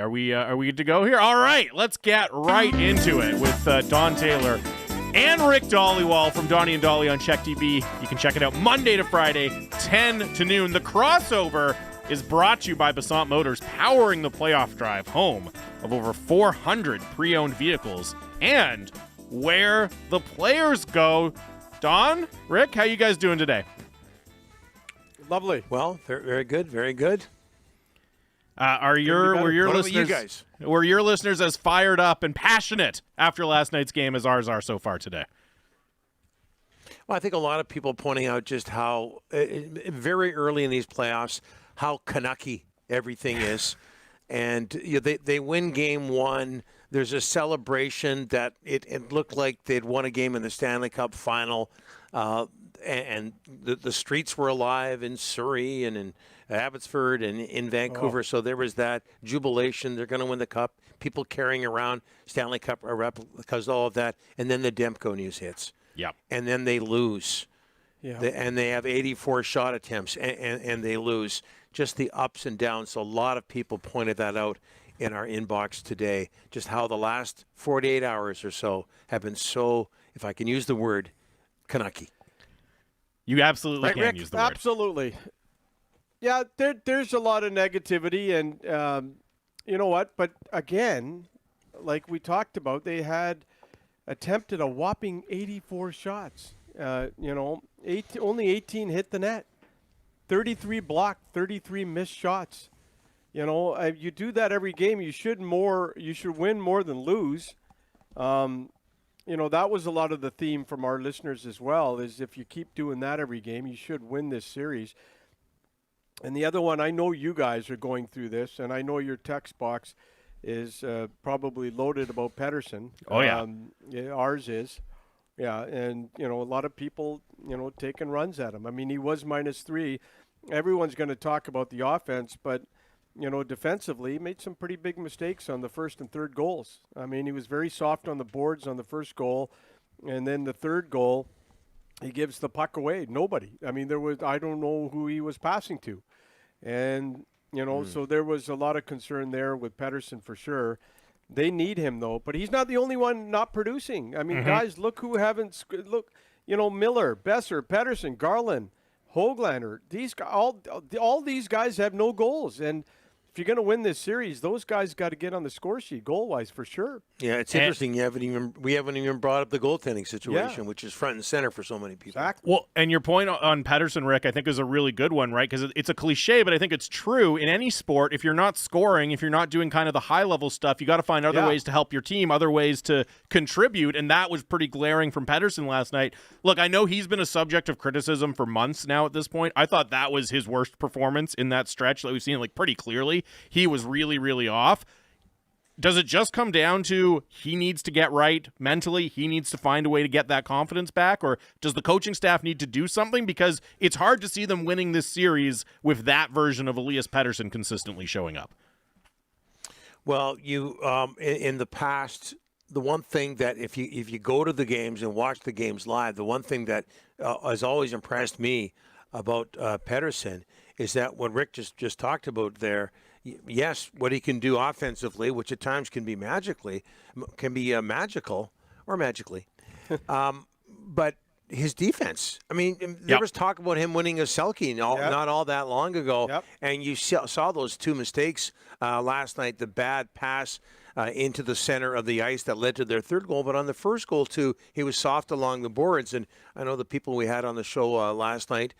Are we good to go here? All right, let's get right into it with Don Taylor and Rick Dhaliwal from Donnie and Dhali on Check TV. You can check it out Monday to Friday, 10 to noon. The crossover is brought to you by Basant Motors, powering the playoff drive, home of over 400 pre-owned vehicles, and where the players go. Don, Rick, how you guys doing today? Lovely. Well, very good, very good. Were your listeners as fired up and passionate after last night's game as ours are so far today? Well, I think a lot of people pointing out just how very early in these playoffs how Canucky everything is, and they win game one. There's a celebration that it looked like they'd won a game in the Stanley Cup final, and the streets were alive in Surrey and in Abbotsford and in Vancouver. Oh. So there was that jubilation. They're going to win the cup. People carrying around Stanley Cup because of all of that. And then the Demko news hits. Yep. And then they lose. Yeah. And they have 84 shot attempts and they lose. Just the ups and downs. So a lot of people pointed that out in our inbox today. Just how the last 48 hours or so have been so, if I can use the word, Canucky. You absolutely right, can Rick? Use the word. Absolutely. Yeah, there's a lot of negativity, and you know what? But again, like we talked about, they had attempted a whopping 84 shots. Only 18 hit the net, 33 blocked, 33 missed shots. You do that every game. You should win more than lose. That was a lot of the theme from our listeners as well. Is if you keep doing that every game, you should win this series. And the other one, I know you guys are going through this, and I know your text box is probably loaded about Pettersson. Oh, yeah. Ours is. Yeah, and, a lot of people, taking runs at him. I mean, he was -3. Everyone's going to talk about the offense, but, defensively, he made some pretty big mistakes on the first and third goals. I mean, he was very soft on the boards on the first goal, and then the third goal, he gives the puck away. Nobody. I mean, I don't know who he was passing to. And, so there was a lot of concern there with Pettersson for sure. They need him, though. But he's not the only one not producing. I mean, guys, look who haven't – look, Miller, Besser, Pettersson, Garland, Höglander. All these guys have no goals. And if you're going to win this series, those guys got to get on the score sheet goal-wise for sure. Yeah, it's interesting. We haven't even brought up the goaltending situation, which is front and center for so many people. Exactly. Well, and your point on Pettersson, Rick, I think is a really good one, right? Because it's a cliche, but I think it's true. In any sport, if you're not scoring, if you're not doing kind of the high-level stuff, you got to find other ways to help your team, other ways to contribute, and that was pretty glaring from Pettersson last night. Look, I know he's been a subject of criticism for months now at this point. I thought that was his worst performance in that stretch that we've seen pretty clearly. He was really, really off. Does it just come down to he needs to get right mentally? He needs to find a way to get that confidence back? Or does the coaching staff need to do something? Because it's hard to see them winning this series with that version of Elias Pettersson consistently showing up. Well, in the past, the one thing that if you go to the games and watch the games live, the one thing that has always impressed me about Pettersson is that what Rick just talked about there, yes, what he can do offensively, which at times can be magical or magically, but his defense. I mean, there was talk about him winning a Selke not all that long ago, and you saw those two mistakes last night, the bad pass into the center of the ice that led to their third goal. But on the first goal, too, he was soft along the boards. And I know the people we had on the show last night,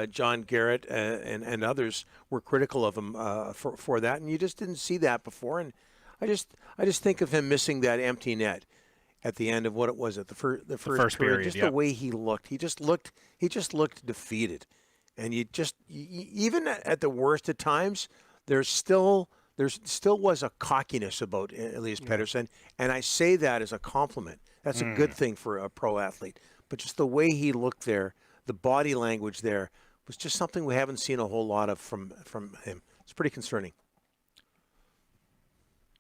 John Garrett and others, were critical of him for that. And you just didn't see that before. And I just think of him missing that empty net at the end of what it was at the first period. Just the way he looked. He just looked defeated. And even at the worst at times, there still was a cockiness about Elias Pettersson, and I say that as a compliment. That's a good thing for a pro athlete. But just the way he looked there, the body language there, was just something we haven't seen a whole lot of from him. It's pretty concerning.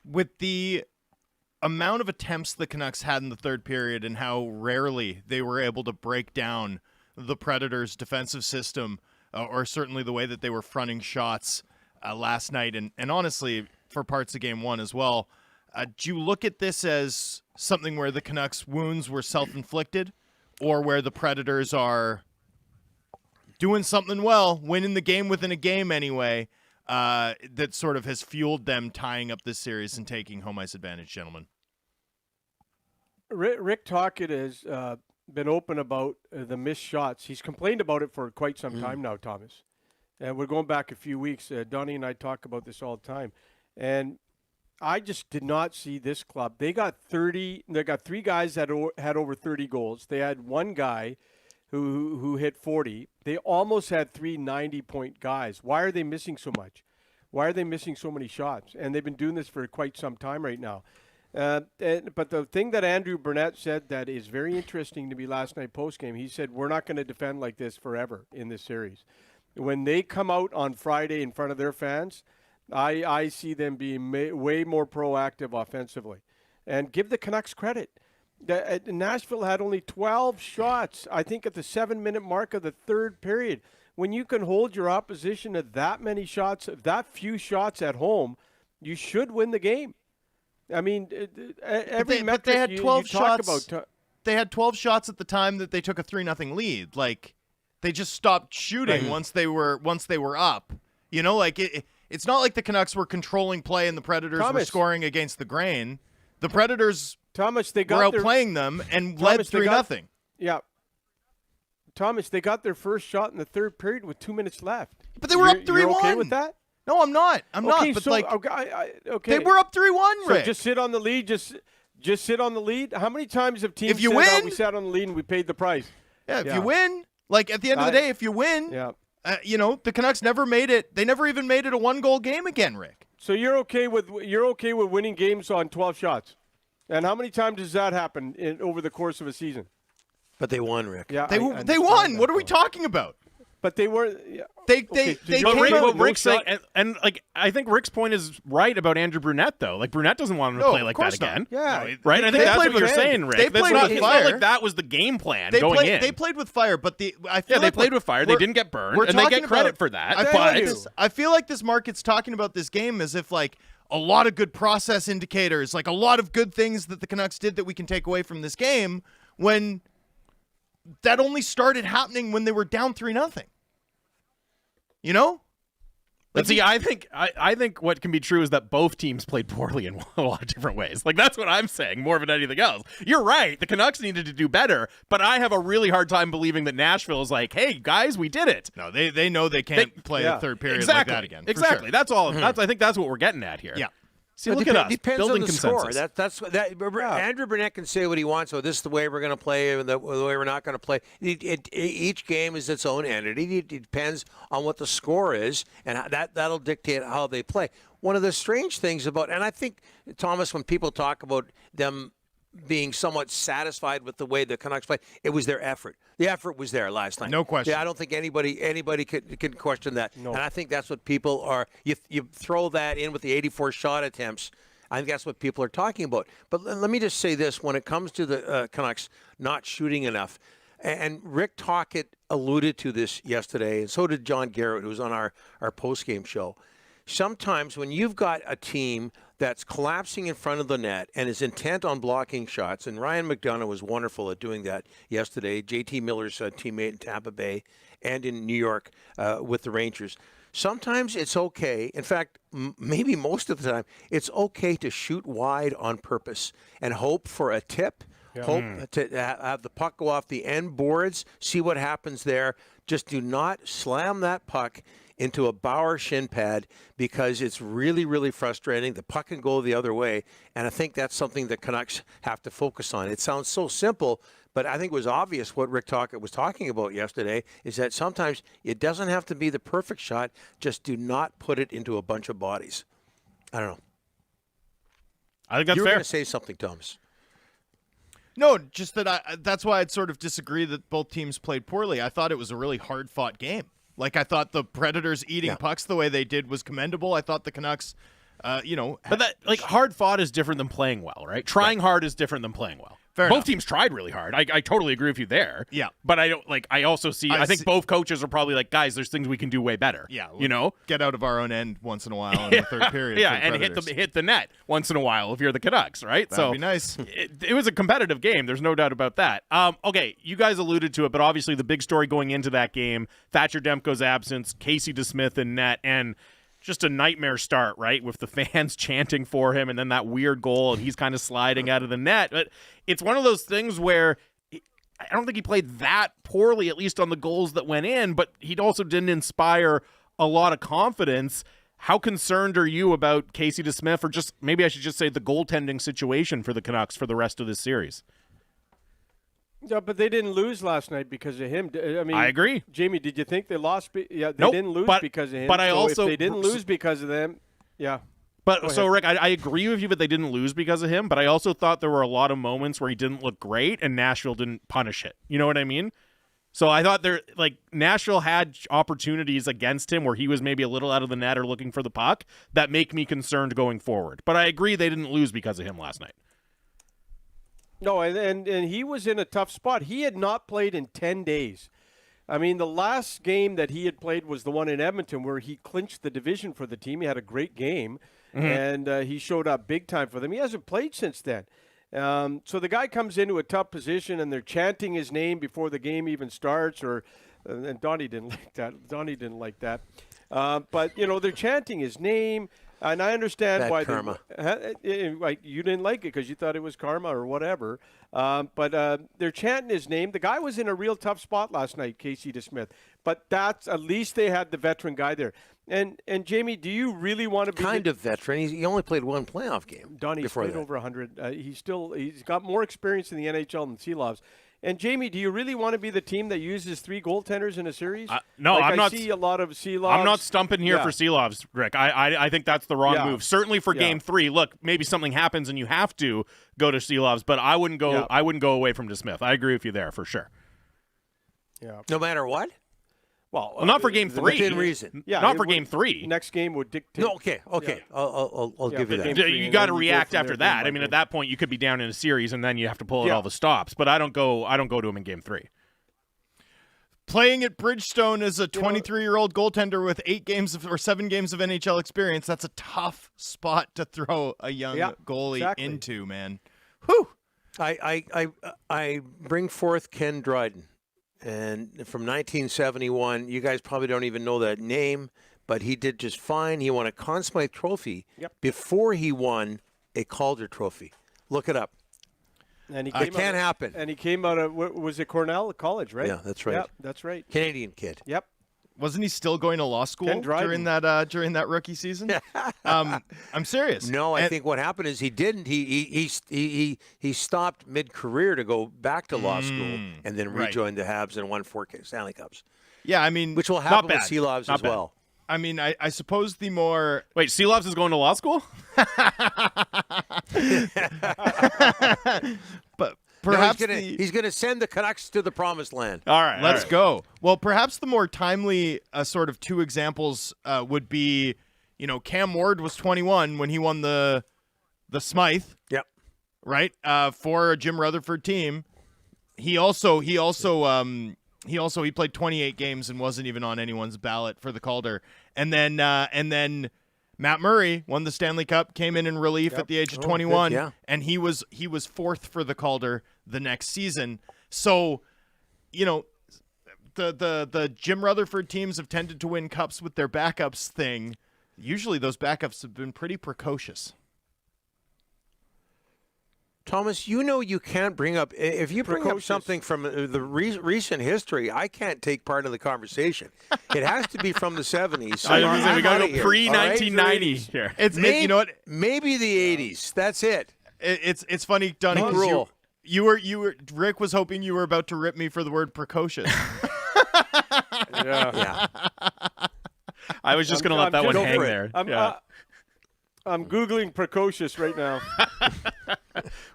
With the amount of attempts the Canucks had in the third period and how rarely they were able to break down the Predators' defensive system, or certainly the way that they were fronting shots last night, and honestly, for parts of Game 1 as well. Do you look at this as something where the Canucks' wounds were self-inflicted, or where the Predators are doing something well, winning the game within a game anyway, that sort of has fueled them tying up this series and taking home ice advantage, gentlemen? Rick Tocchet has been open about the missed shots. He's complained about it for quite some time now, Thomas. And we're going back a few weeks. Donnie and I talk about this all the time. And I just did not see this club. They got 30. They got 3 guys that had over 30 goals. They had 1 guy who hit 40. They almost had 3 90-point guys. Why are they missing so much? Why are they missing so many shots? And they've been doing this for quite some time right now. But the thing that Andrew Burnett said that is very interesting to me last night postgame, he said, we're not going to defend like this forever in this series. When they come out on Friday in front of their fans, I see them being way more proactive offensively. And give the Canucks credit. Nashville had only 12 shots, I think, at the 7-minute mark of the third period. When you can hold your opposition to that many shots, that few shots at home, you should win the game. I mean, every metric they had 12 shots. About they had 12 shots at the time that they took a 3-0 lead. Like, they just stopped shooting once they were up. You know, like it's not like the Canucks were controlling play and the Predators were scoring against the grain. The Predators were outplaying them and led 3-0. Yeah. Thomas, they got their first shot in the third period with 2 minutes left. But they were up 3-1. You're okay with that? No, I'm not. I'm not. But so, they were up 3-1, Rick. So just sit on the lead. Just sit on the lead. How many times have teams if you said, win, we sat on the lead and we paid the price? Yeah, if you win, like at the end of the day, if you win, the Canucks never made it. They never even made it a 1-goal game again, Rick. So you're okay with winning games on 12 shots, and how many times does that happen over the course of a season? But they won, Rick. Yeah, they won. What are we talking about? But they were. Yeah. They what Rick's saying, and like I think Rick's point is right about Andrew Brunette though. Like Brunette doesn't want him to play like that again. Yeah, right. I think that's what you're saying, Rick. They played with fire. It's not like that was the game plan going in. They played with fire, but I feel they played with fire. They didn't get burned, and they get credit for that. I feel like this market's talking about this game as if like a lot of good process indicators, like a lot of good things that the Canucks did that we can take away from this game, when that only started happening when they were down 3-0. You know? But see, I think what can be true is that both teams played poorly in a lot of different ways. Like, that's what I'm saying more than anything else. You're right. The Canucks needed to do better, but I have a really hard time believing that Nashville is like, hey, guys, we did it. No, they know they can't play the third period like that again. Exactly. Sure. That's all. I think that's what we're getting at here. Yeah. See, look at us, depends building on the consensus. Score. Andrew Burnett can say what he wants. So this is the way we're going to play, and the way we're not going to play. Each game is its own entity. It depends on what the score is, and that'll dictate how they play. One of the strange things about, and I think, Thomas, when people talk about them being somewhat satisfied with the way the Canucks play, it was their effort. The effort was there last night. No question. Yeah, I don't think anybody can question that. No. And I think that's what people are. You throw that in with the 84 shot attempts. I think that's what people are talking about. But let me just say this: when it comes to the Canucks not shooting enough, and Rick Tocchet alluded to this yesterday, and so did John Garrett, who was on our post-game show. Sometimes when you've got a team that's collapsing in front of the net and is intent on blocking shots, and Ryan McDonough was wonderful at doing that yesterday, JT Miller's teammate in Tampa Bay and in New York with the Rangers. Sometimes it's okay. In fact, maybe most of the time, it's okay to shoot wide on purpose and hope for a tip, hope to have the puck go off the end boards, see what happens there. Just do not slam that puck into a Bauer shin pad, because it's really, really frustrating. The puck can go the other way, and I think that's something that Canucks have to focus on. It sounds so simple, but I think it was obvious what Rick Tocchet was talking about yesterday, is that sometimes it doesn't have to be the perfect shot. Just do not put it into a bunch of bodies. I don't know. I think that's you were fair. going to say something, Thomas. No, just that that's why I'd sort of disagree that both teams played poorly. I thought it was a really hard-fought game. Like, I thought the Predators eating pucks the way they did was commendable. I thought the Canucks, But that, like, hard fought is different than playing well, right? Trying hard is different than playing well. Both teams tried really hard. I totally agree with you there. Yeah. But I also see, I think both coaches are probably like, guys, there's things we can do way better. Yeah. You know? Get out of our own end once in a while in the third period. Yeah, and hit the net once in a while if you're the Canucks, right? That'd be nice. It was a competitive game. There's no doubt about that. Okay, you guys alluded to it, but obviously the big story going into that game, Thatcher Demko's absence, Casey DeSmith in net, and just a nightmare start, right, with the fans chanting for him and then that weird goal and he's kind of sliding out of the net. But it's one of those things where I don't think he played that poorly, at least on the goals that went in, but he also didn't inspire a lot of confidence. How concerned are you about Casey DeSmith, or just maybe I should just say the goaltending situation for the Canucks for the rest of this series? Yeah, but they didn't lose last night because of him. I mean, I agree. Jamie, did you think they lost? They Nope, didn't lose because of him. But if they didn't lose because of them, yeah. But so, Rick, I agree with you that they didn't lose because of him, but I also thought there were a lot of moments where he didn't look great and Nashville didn't punish it. You know what I mean? So I thought Nashville had opportunities against him where he was maybe a little out of the net or looking for the puck that make me concerned going forward. But I agree they didn't lose because of him last night. No, and he was in a tough spot. He had not played in 10 days. I mean, the last game that he had played was the one in Edmonton where he clinched the division for the team. He had a great game, and he showed up big time for them. He hasn't played since then. So the guy comes into a tough position, and they're chanting his name before the game even starts. And Donnie didn't like that. But, they're chanting his name. And I understand why karma. You didn't like it because you thought it was karma or whatever. But they're chanting his name. The guy was in a real tough spot last night, Casey DeSmith. But at least they had the veteran guy there. And Jamie, do you really want to be kind of veteran? He only played one playoff game. Donnie's played over 100. He's got more experience in the NHL than Seelovs. And Jamie, do you really want to be the team that uses 3 goaltenders in a series? No, I'm not. I see a lot of Seelovs. I'm not stumping here for Seelovs, Rick. I think that's the wrong move. Certainly for Game 3. Look, maybe something happens and you have to go to Seelovs, but I wouldn't go. I wouldn't go away from DeSmith. I agree with you there for sure. Yeah. No matter what. Well, not for Game 3. Within reason. Yeah, not for Game 3. Next game would dictate. No, okay. Yeah. I'll give you that. You got to react after that. I mean, at that point, you could be down in a series, and then you have to pull out all the stops. But I don't go to him in Game 3. Playing at Bridgestone as a 23-year-old goaltender with 7 games of NHL experience, that's a tough spot to throw a young goalie into, man. Whew. I bring forth Ken Dryden. And from 1971, you guys probably don't even know that name, but he did just fine. He won a Conn Smythe Trophy before he won a Calder Trophy. Look it up. And it can't happen. And he came out of, was it Cornell College, right? Yeah, that's right. Yep, that's right. Canadian kid. Yep. Wasn't he still going to law school during that rookie season? I'm serious. No, I think what happened is he didn't. He stopped mid-career to go back to law school and then rejoined the Habs and won 4 Stanley Cups. Yeah, I mean, which will happen with Seelovs as well. I mean, I suppose the more wait, Seelovs is going to law school, but. Perhaps he's going to send the Canucks to the promised land. All right, let's go. Well, perhaps the more timely sort of 2 examples would be, Cam Ward was 21 when he won the Smythe. Yep. Right. For a Jim Rutherford team. He played 28 games and wasn't even on anyone's ballot for the Calder. And then Matt Murray won the Stanley Cup, came in relief at the age of 21, and he was 4th for the Calder the next season. So, the Jim Rutherford teams have tended to win cups with their backups thing. Usually those backups have been pretty precocious. Thomas, you can't bring up – if you bring up something from the recent history, I can't take part of the conversation. It has to be from the 70s. So we got to go pre-1990 here. You know what? Maybe the 80s. That's it. It's funny, Donnie, because Rick was hoping you were about to rip me for the word precocious. Yeah. I was just going to let that one hang there. I'm Googling precocious right now.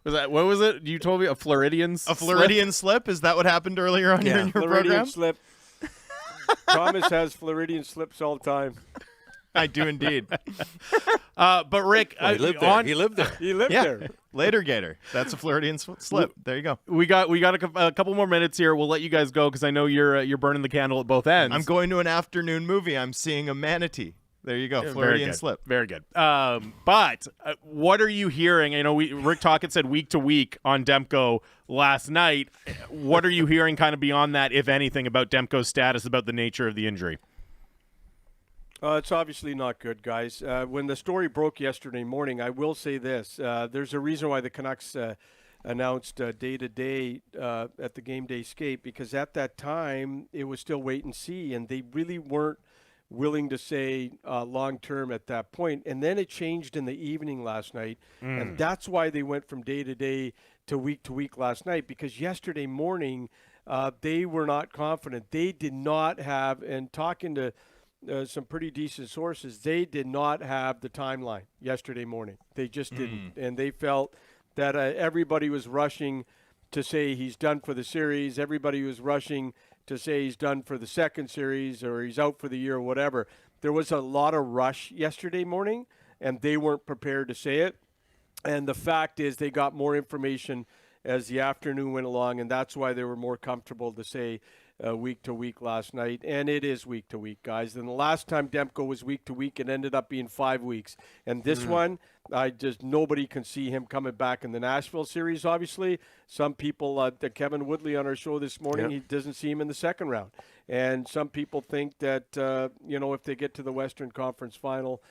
What was it? You told me a Floridian slip? A Floridian slip? Is that what happened earlier on in your Floridian program? Slip. Thomas has Floridian slips all the time. I do indeed. But Rick, he lived there. He lived there. Later, Gator. That's a Floridian slip. There you go. We got a couple more minutes here. We'll let you guys go because I know you're burning the candle at both ends. I'm going to an afternoon movie. I'm seeing a manatee. There you go. Floridian slip. Very good. But what are you hearing? I know Rick Tocchet said week to week on Demko last night. What are you hearing kind of beyond that, if anything, about Demko's status, about the nature of the injury? It's obviously not good, guys. When the story broke yesterday morning, I will say this. There's a reason why the Canucks announced day-to-day at the game day skate, because at that time it was still wait and see, and they really weren't willing to say long-term at that point. And then it changed in the evening last night, and that's why they went from day-to-day to week last night, because yesterday morning they were not confident. They did not have, and talking to some pretty decent sources, they did not have the timeline yesterday morning. They just didn't. And they felt that everybody was rushing to say he's done for the series. Everybody was rushing to say he's done for the second series or he's out for the year or whatever. There was a lot of rush yesterday morning, and they weren't prepared to say it. And the fact is they got more information as the afternoon went along, and that's why they were more comfortable to say week to week last night. And it is week to week, guys. And the last time Demko was week to week, it ended up being 5 weeks. And this one, nobody can see him coming back in the Nashville series, obviously. Some people, Kevin Woodley on our show this morning, he doesn't see him in the second round. And some people think that, if they get to the Western Conference final,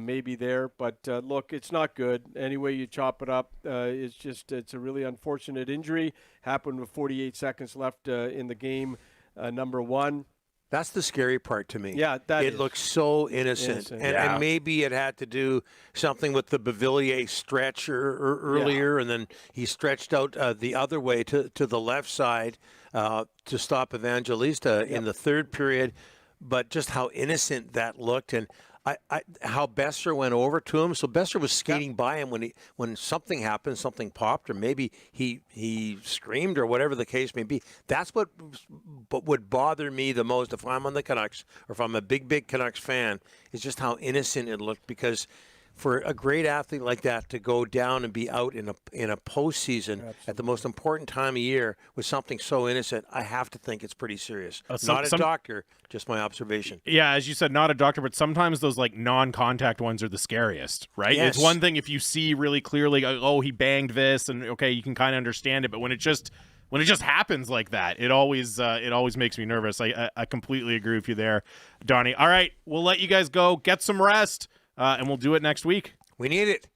maybe there. But, look, it's not good. Any way you chop it up, it's a really unfortunate injury. Happened with 48 seconds left in the game, number one. That's the scary part to me. Yeah, it looks so innocent. And maybe it had to do something with the Beauvillier stretch earlier, and then he stretched out the other way to the left side to stop Evangelista in the third period. But just how innocent that looked, and how Besser went over to him. So Besser was skating by him when something happened, something popped, or maybe he screamed or whatever the case may be. That's what would bother me the most if I'm on the Canucks or if I'm a big Canucks fan, is just how innocent it looked. Because for a great athlete like that to go down and be out in a postseason at the most important time of year with something so innocent, I have to think it's pretty serious. Not a doctor, just my observation. Yeah, as you said, not a doctor, but sometimes those like non-contact ones are the scariest, right? Yes. It's one thing if you see really clearly, oh, he banged this, and okay, you can kind of understand it, but when it just happens like that, it always makes me nervous. I completely agree with you there, Donnie. All right, we'll let you guys go, get some rest. And we'll do it next week. We need it.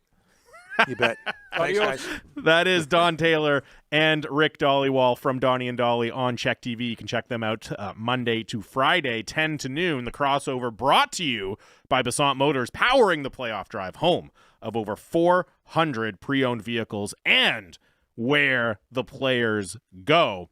You bet. Thanks, guys. That is Don Taylor and Rick Dhaliwal from Donnie and Dhali on Check TV. You can check them out Monday to Friday, 10 to noon. The crossover brought to you by Basant Motors, powering the playoff drive, home of over 400 pre-owned vehicles and where the players go.